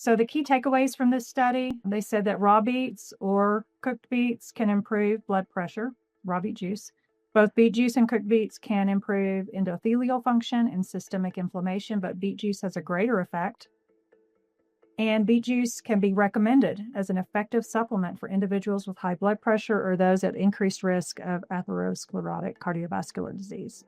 So the key takeaways from this study, they said that raw beets or cooked beets can improve blood pressure, raw beet juice. Both beet juice and cooked beets can improve endothelial function and systemic inflammation, but beet juice has a greater effect. And beet juice can be recommended as an effective supplement for individuals with high blood pressure or those at increased risk of atherosclerotic cardiovascular disease.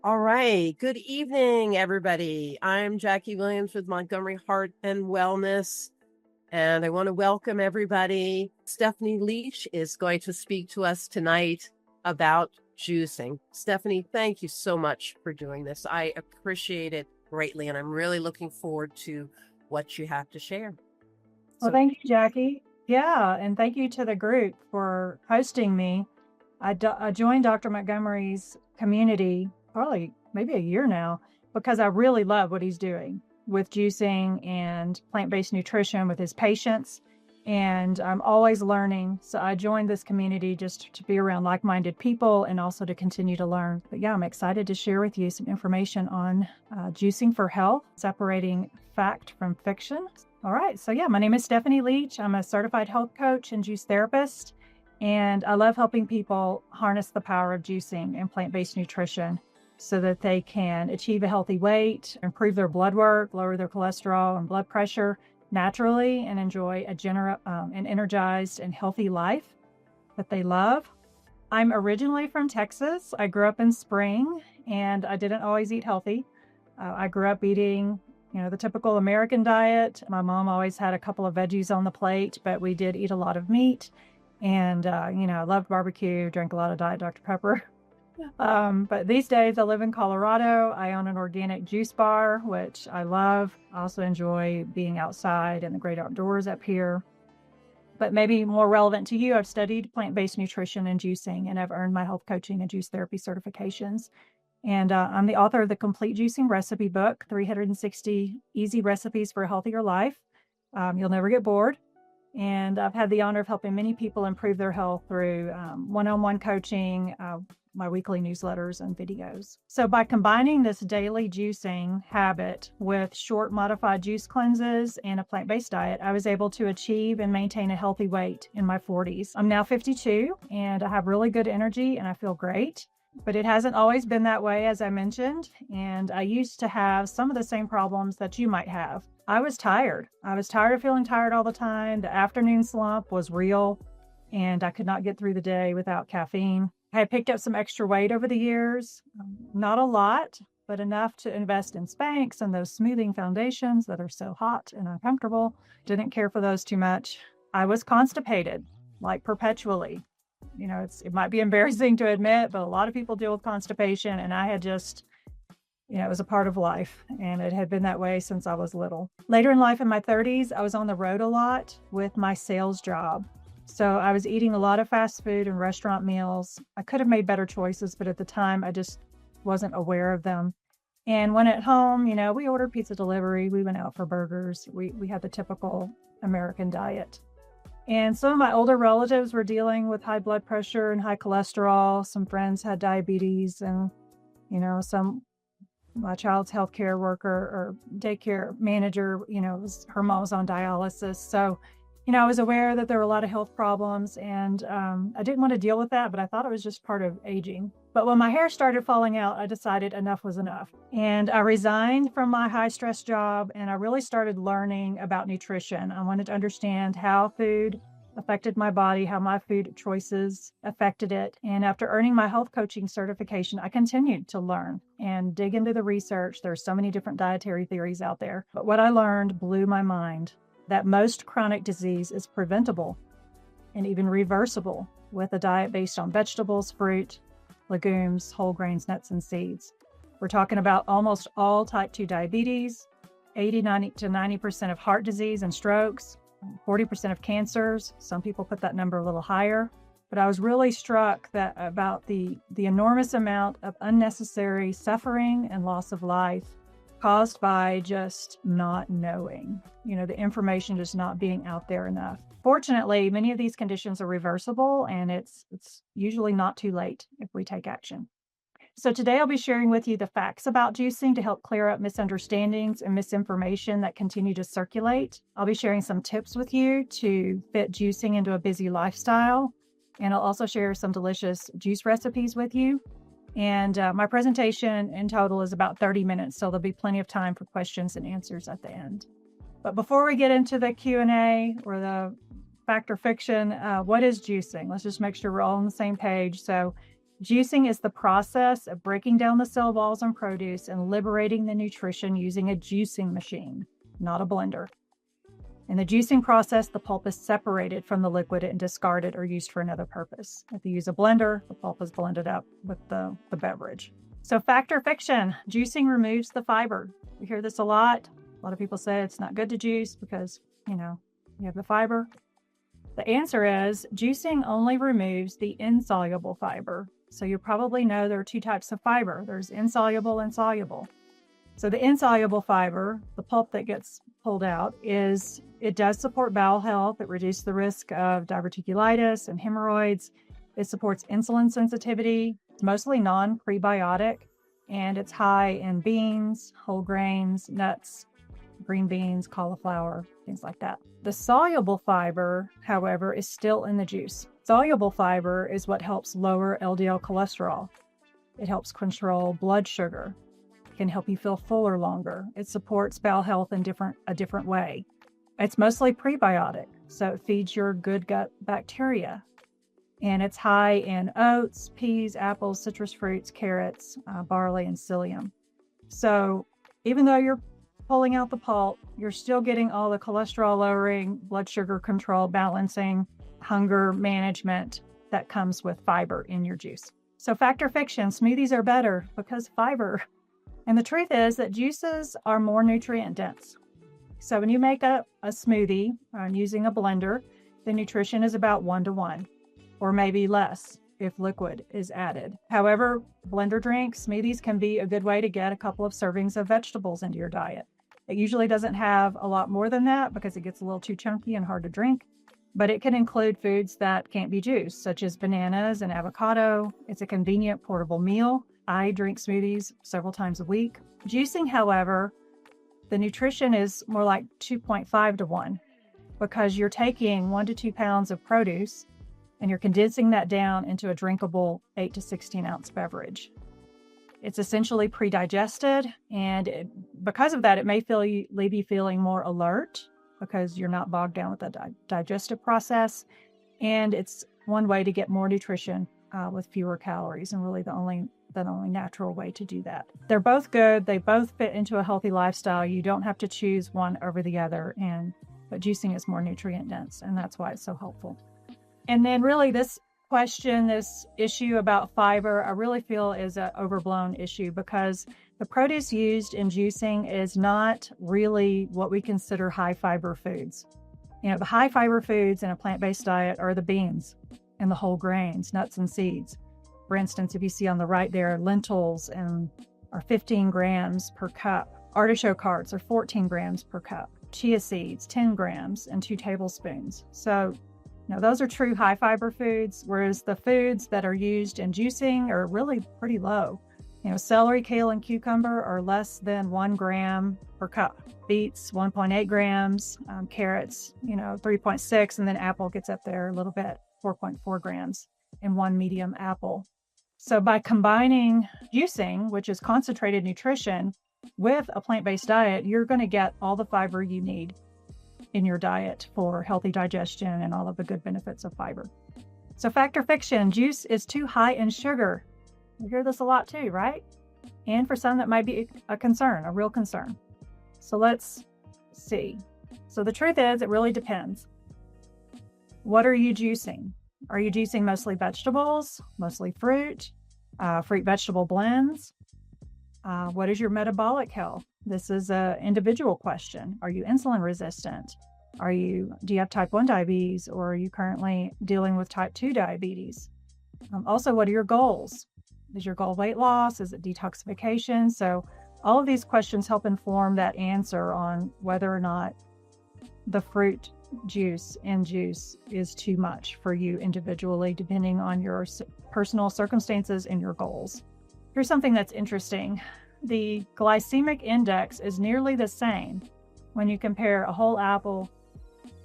All right. Good evening, everybody. I'm Jackie Williams with Montgomery Heart and Wellness, and I want to welcome everybody. Stephanie Leach is going to speak to us tonight about juicing. Stephanie, thank you so much for doing this. I appreciate it greatly, and I'm really looking forward to what you have to share. Well, thank you, Jackie. Yeah, and thank you to the group for hosting me. I joined Dr. Montgomery's community probably maybe a year now because I really love what he's doing with juicing and plant-based nutrition with his patients. And I'm always learning. So I joined this community just to be around like-minded people and also to continue to learn. But yeah, I'm excited to share with you some information on juicing for health, separating fact from fiction. All right. So yeah, my name is Stephanie Leach. I'm a certified health coach and juice therapist. And I love helping people harness the power of juicing and plant-based nutrition so that they can achieve a healthy weight, improve their blood work, lower their cholesterol and blood pressure naturally, and enjoy an energized and healthy life that they love. I'm originally from Texas. I grew up in Spring, and I didn't always eat healthy. I grew up eating, the typical American diet. My mom always had a couple of veggies on the plate, but we did eat a lot of meat. And, I loved barbecue, drank a lot of Diet Dr. Pepper. But these days I live in Colorado. I own an organic juice bar, which I love. I also enjoy being outside in the great outdoors up here. But maybe more relevant to you, I've studied plant-based nutrition and juicing, and I've earned my health coaching and juice therapy certifications. And I'm the author of the Complete Juicing Recipe Book, 360 Easy Recipes for a Healthier Life. You'll never get bored. And I've had the honor of helping many people improve their health through one-on-one coaching, my weekly newsletters and videos. So by combining this daily juicing habit with short modified juice cleanses and a plant-based diet, I was able to achieve and maintain a healthy weight in my 40s. I'm now 52 and I have really good energy and I feel great. But it hasn't always been that way, as I mentioned. And I used to have some of the same problems that you might have. I was tired. I was tired of feeling tired all the time. The afternoon slump was real, and I could not get through the day without caffeine. I had picked up some extra weight over the years, not a lot, but enough to invest in Spanx and those smoothing foundations that are so hot and uncomfortable. Didn't care for those too much. I was constipated, like perpetually. It might be embarrassing to admit, but a lot of people deal with constipation, and I had just, it was a part of life, and it had been that way since I was little. Later in life, in my 30s, I was on the road a lot with my sales job. So I was eating a lot of fast food and restaurant meals. I could have made better choices, but at the time, I just wasn't aware of them. And when at home, we ordered pizza delivery. We went out for burgers. We had the typical American diet. And some of my older relatives were dealing with high blood pressure and high cholesterol. Some friends had diabetes, and, my child's healthcare worker or daycare manager, her mom was on dialysis. So, I was aware that there were a lot of health problems, and I didn't want to deal with that, but I thought it was just part of aging. But when my hair started falling out, I decided enough was enough. And I resigned from my high stress job, and I really started learning about nutrition. I wanted to understand how food affected my body, how my food choices affected it. And after earning my health coaching certification, I continued to learn and dig into the research. There are so many different dietary theories out there. But what I learned blew my mind, that most chronic disease is preventable and even reversible with a diet based on vegetables, fruit, legumes, whole grains, nuts, and seeds. We're talking about almost all type 2 diabetes, 90 to 90% of heart disease and strokes, 40% of cancers. Some people put that number a little higher. But I was really struck about the enormous amount of unnecessary suffering and loss of life caused by just not knowing, the information just not being out there enough. Fortunately, many of these conditions are reversible, and it's usually not too late if we take action. So today I'll be sharing with you the facts about juicing to help clear up misunderstandings and misinformation that continue to circulate. I'll be sharing some tips with you to fit juicing into a busy lifestyle. And I'll also share some delicious juice recipes with you. And my presentation in total is about 30 minutes, so there'll be plenty of time for questions and answers at the end. But before we get into the Q&A or the fact or fiction, what is juicing? Let's just make sure we're all on the same page. So juicing is the process of breaking down the cell walls on produce and liberating the nutrition using a juicing machine, not a blender. In the juicing process, the pulp is separated from the liquid and discarded or used for another purpose. If you use a blender, the pulp is blended up with the beverage. So fact or fiction, juicing removes the fiber. We hear this a lot. A lot of people say it's not good to juice because, you have the fiber. The answer is juicing only removes the insoluble fiber. So you probably know there are two types of fiber. There's insoluble and soluble. So the insoluble fiber, the pulp that gets pulled out, it does support bowel health. It reduces the risk of diverticulitis and hemorrhoids. It supports insulin sensitivity. It's mostly non-prebiotic, and it's high in beans, whole grains, nuts, green beans, cauliflower, things like that. The soluble fiber, however, is still in the juice. Soluble fiber is what helps lower LDL cholesterol. It helps control blood sugar. It can help you feel fuller longer. It supports bowel health in a different way. It's mostly prebiotic, so it feeds your good gut bacteria. And it's high in oats, peas, apples, citrus fruits, carrots, barley, and psyllium. So even though you're pulling out the pulp, you're still getting all the cholesterol lowering, blood sugar control, balancing, hunger management that comes with fiber in your juice. So fact or fiction, smoothies are better because fiber. And the truth is that juices are more nutrient dense. So when you make a smoothie using a blender, the nutrition is about 1-to-1 or maybe less if liquid is added. However, blender drinks, smoothies can be a good way to get a couple of servings of vegetables into your diet. It usually doesn't have a lot more than that because it gets a little too chunky and hard to drink, but it can include foods that can't be juiced, such as bananas and avocado. It's a convenient portable meal. I drink smoothies several times a week. Juicing, however, the nutrition is more like 2.5-to-1 because you're taking 1 to 2 pounds of produce and you're condensing that down into a drinkable 8 to 16 ounce beverage. It's essentially pre-digested, and because of that, it may leave you feeling more alert because you're not bogged down with the digestive process. And it's one way to get more nutrition with fewer calories, and really the only natural way to do that. They're both good. They both fit into a healthy lifestyle. You don't have to choose one over the other, but juicing is more nutrient dense, and that's why it's so helpful. And then really this issue about fiber, I really feel is an overblown issue because the produce used in juicing is not really what we consider high fiber foods. The high fiber foods in a plant-based diet are the beans and the whole grains, nuts and seeds. For instance, if you see on the right there, lentils are 15 grams per cup. Artichoke hearts are 14 grams per cup. Chia seeds, 10 grams and 2 tablespoons. So those are true high fiber foods, whereas the foods that are used in juicing are really pretty low. Celery, kale, and cucumber are less than 1 gram per cup. Beets, 1.8 grams, carrots, 3.6, and then apple gets up there a little bit, 4.4 grams in one medium apple. So by combining juicing, which is concentrated nutrition, with a plant-based diet, you're going to get all the fiber you need in your diet for healthy digestion and all of the good benefits of fiber. So fact or fiction, juice is too high in sugar. You hear this a lot too, right? And for some that might be a concern, a real concern. So let's see. So the truth is it really depends. What are you juicing? Are you juicing mostly vegetables, mostly fruit vegetable blends? What is your metabolic health? This is an individual question. Are you insulin resistant? Do you have type 1 diabetes, or are you currently dealing with type 2 diabetes? Also, what are your goals? Is your goal weight loss? Is it detoxification? So all of these questions help inform that answer on whether or not the fruit juice is too much for you individually, depending on your personal circumstances and your goals. Here's something that's interesting. The glycemic index is nearly the same when you compare a whole apple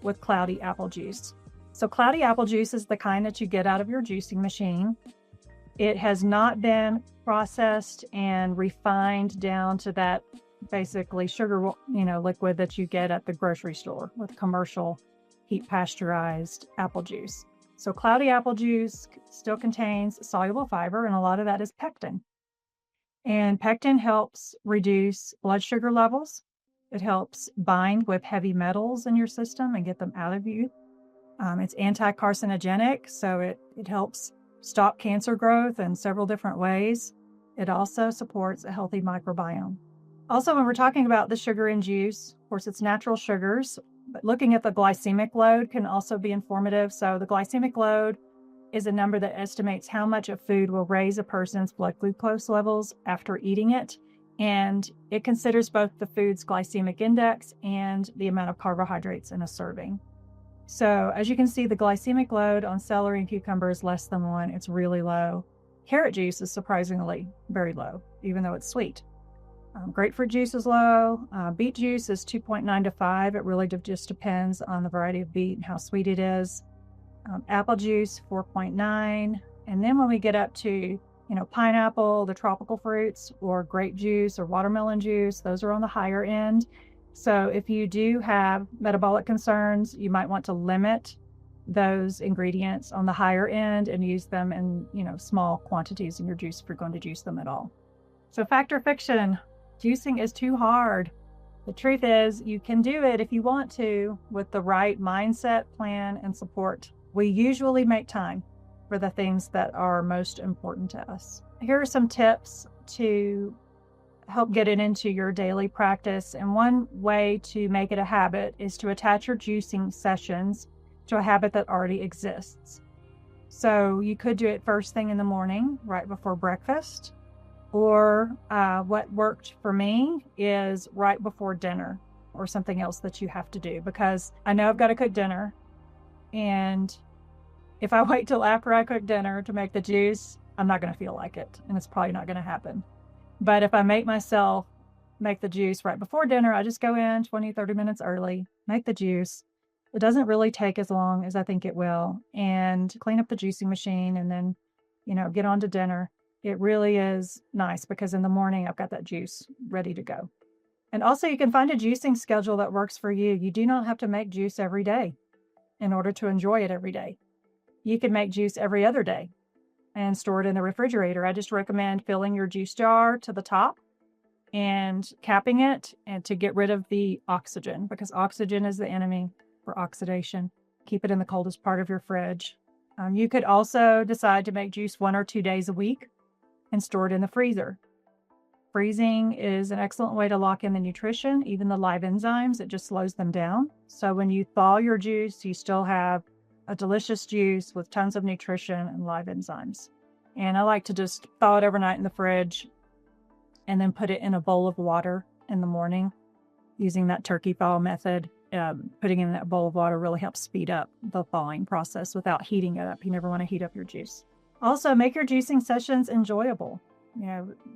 with cloudy apple juice. So cloudy apple juice is the kind that you get out of your juicing machine. It has not been processed and refined down to that basically sugar, liquid that you get at the grocery store with commercial heat pasteurized apple juice. So cloudy apple juice still contains soluble fiber, and a lot of that is pectin. And pectin helps reduce blood sugar levels. It helps bind with heavy metals in your system and get them out of you. It's anti-carcinogenic, so it helps stop cancer growth in several different ways. It also supports a healthy microbiome. Also, when we're talking about the sugar in juice, of course, it's natural sugars, but looking at the glycemic load can also be informative. So the glycemic load is a number that estimates how much a food will raise a person's blood glucose levels after eating it. And it considers both the food's glycemic index and the amount of carbohydrates in a serving. So as you can see, the glycemic load on celery and cucumber is less than 1. It's really low. Carrot juice is surprisingly very low, even though it's sweet. Grapefruit juice is low. Beet juice is 2.9 to 5. It really just depends on the variety of beet and how sweet it is. Apple juice, 4.9. And then when we get up to, pineapple, the tropical fruits, or grape juice or watermelon juice, those are on the higher end. So if you do have metabolic concerns, you might want to limit those ingredients on the higher end and use them in, small quantities in your juice if you're going to juice them at all. So fact or fiction, juicing is too hard. The truth is you can do it if you want to with the right mindset, plan, and support. We usually make time for the things that are most important to us. Here are some tips to help get it into your daily practice. And one way to make it a habit is to attach your juicing sessions to a habit that already exists. So you could do it first thing in the morning, right before breakfast, or what worked for me is right before dinner or something else that you have to do, because I know I've got to cook dinner. And if I wait till after I cook dinner to make the juice, I'm not going to feel like it, and it's probably not going to happen. But if I make myself make the juice right before dinner, I just go in 20, 30 minutes early, make the juice. It doesn't really take as long as I think it will, and clean up the juicing machine and then, get on to dinner. It really is nice because in the morning I've got that juice ready to go. And also you can find a juicing schedule that works for you. You do not have to make juice every day in order to enjoy it every day. You can make juice every other day and store it in the refrigerator. I just recommend filling your juice jar to the top and capping it, and to get rid of the oxygen, because oxygen is the enemy for oxidation. Keep it in the coldest part of your fridge. You could also decide to make juice 1 or 2 days a week and store it in the freezer. Freezing is an excellent way to lock in the nutrition, even the live enzymes. It just slows them down. So when you thaw your juice, you still have a delicious juice with tons of nutrition and live enzymes. And I like to just thaw it overnight in the fridge and then put it in a bowl of water in the morning using that turkey thaw method. Putting in that bowl of water really helps speed up the thawing process without heating it up. You never want to heat up your juice. Also, make your juicing sessions enjoyable.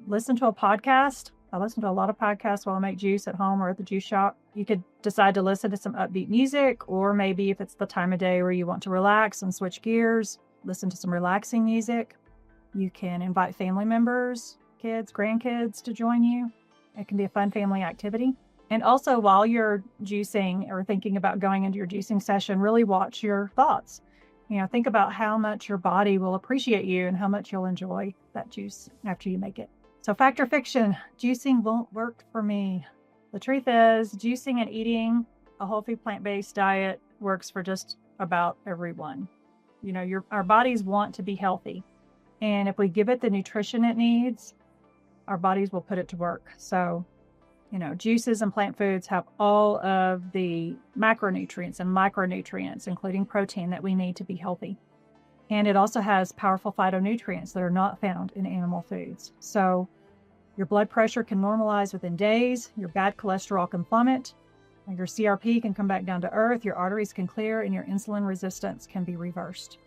Listen to a podcast. I listen to a lot of podcasts while I make juice at home or at the juice shop. You could decide to listen to some upbeat music, or maybe if it's the time of day where you want to relax and switch gears, listen to some relaxing music. You can invite family members, kids, grandkids to join you. It can be a fun family activity. And also, while you're juicing or thinking about going into your juicing session, really watch your thoughts. Think about how much your body will appreciate you and how much you'll enjoy that juice after you make it. So fact or fiction, juicing won't work for me. The truth is, juicing and eating a whole food plant-based diet works for just about everyone. Our bodies want to be healthy. And if we give it the nutrition it needs, our bodies will put it to work. So, juices and plant foods have all of the macronutrients and micronutrients, including protein, that we need to be healthy. And it also has powerful phytonutrients that are not found in animal foods. So your blood pressure can normalize within days, your bad cholesterol can plummet, your CRP can come back down to earth, your arteries can clear, and your insulin resistance can be reversed.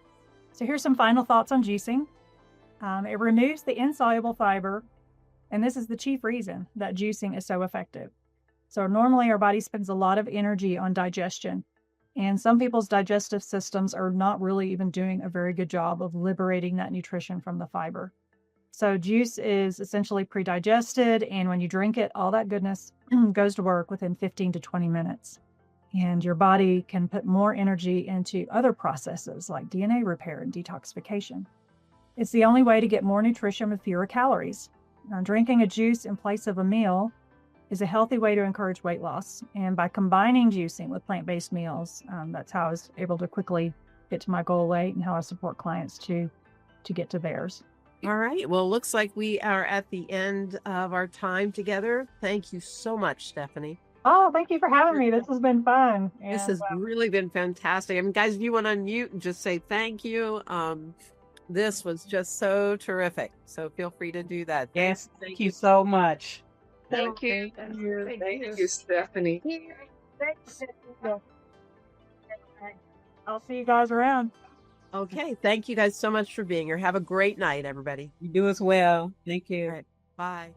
So here's some final thoughts on juicing. It removes the insoluble fiber, and this is the chief reason that juicing is so effective. So normally our body spends a lot of energy on digestion, and some people's digestive systems are not really even doing a very good job of liberating that nutrition from the fiber. So juice is essentially pre-digested, and when you drink it, all that goodness goes to work within 15 to 20 minutes. And your body can put more energy into other processes like DNA repair and detoxification. It's the only way to get more nutrition with fewer calories. Now, drinking a juice in place of a meal is a healthy way to encourage weight loss. And by combining juicing with plant-based meals, that's how I was able to quickly get to my goal weight and how I support clients to get to theirs. All right. Well, looks like we are at the end of our time together. Thank you so much, Stephanie. Oh, thank you for having me. This has been fun. This has really been fantastic. I mean, guys, if you want to unmute and just say thank you. This was just so terrific. So feel free to do that. Yes, thank you so much. Thank you. Thank you, Stephanie. I'll see you guys around. Okay. Thank you guys so much for being here. Have a great night, everybody. You do as well. Thank you. All right. Bye.